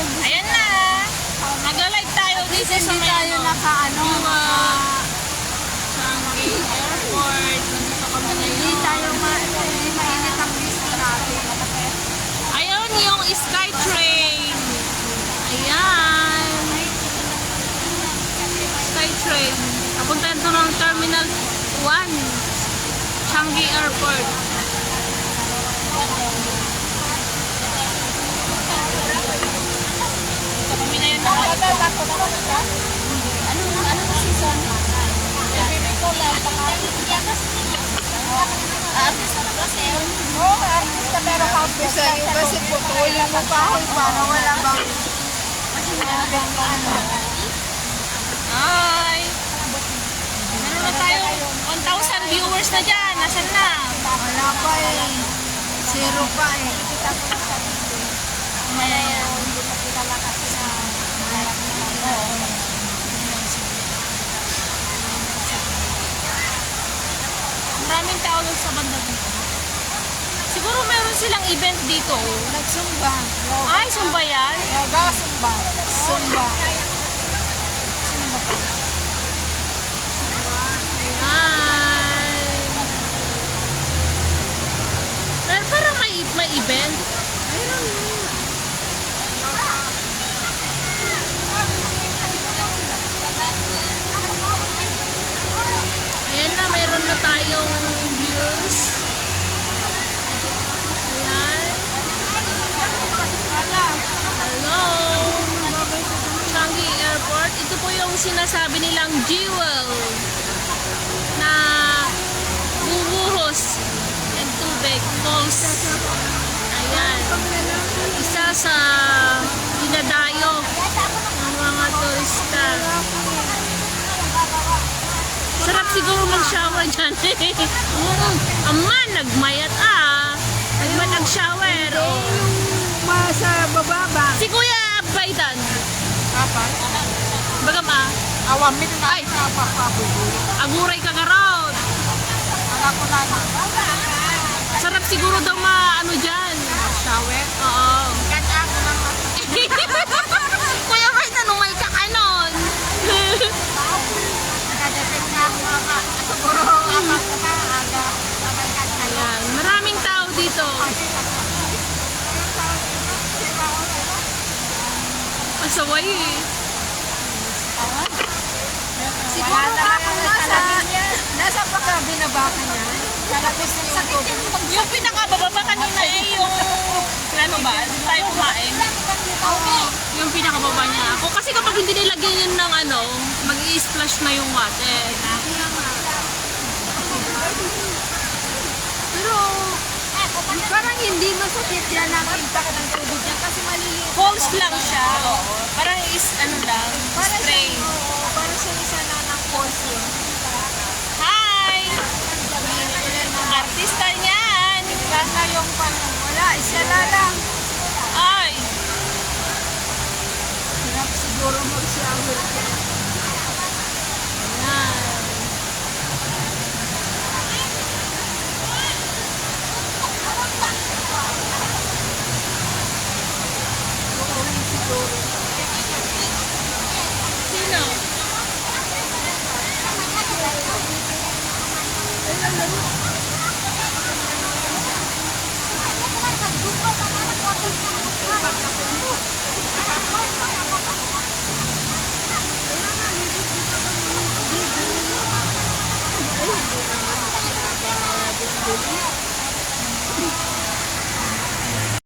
Ayan na. Nag-live tayo dito sa may tayo naka-ano, Changi Airport. Nandito kami hindi ngayon. tayo hindi mainit ang visa natin. Ayun yung Skytrain. Ayan. Skytrain. Napuntahan to ng Terminal 1. Changi Airport. Ito kami ngayon na Ano season? Artista na kasi. Oo, artista pero artista. Kasi putol lang mo kahoy para wala bang Hi! Meron na tayo 1,000 viewers na dyan. Nasaan na? wala pa eh. Zero pa eh. Mamaya yan. Maraming tao doon sa banda dito. Siguro meron silang event dito. Nagsumba. Ay, sumba yan? Yoga, sumba. Sumba. Hi! Pero parang may event. Ayan na, mayroon na tayong views. Ayan. Hello! Changi Airport. Ito po yung sinasabi nilang jewel na bubuhos ng tubig. Falls. Ayan. Isa sa dinadayo ng mga turista. Sarap siguro mag-shower dyan. Aman, nagmayat Nagmayat nag-shower. Sa baba ba? Si Kuya Baidan. Apa? Bagam Awamit na. Ay, aguray ka karot. ako na. Sarap siguro daw maano dyan. Shower? Oo. Kaya ako na. Kuya Baidan, umay ka kanon. Nakadapit na ako mga. Siguro ako na aga. Ayan, maraming tao dito. Masaway eh. Siguro ako nasa pagka binabaka niya. Kalapis na yung tubig. Yung pinakababa kanina eh, yung ano ba? Doon tayo kumain. Yung pinakababa niya. Ako kasi kapag hindi nilagyan yun ng ano, mag-i-splash na yung water. Pero parang hindi masakit yan ang impact ng tubig niya kasi maliliit. Falls lang siya. Parang ano lang, spray. Para sa isa na ng falls yun. Hi! Artista niyan! Sana yung wala, isa lang. Ay! Hirap siguro mag-shower.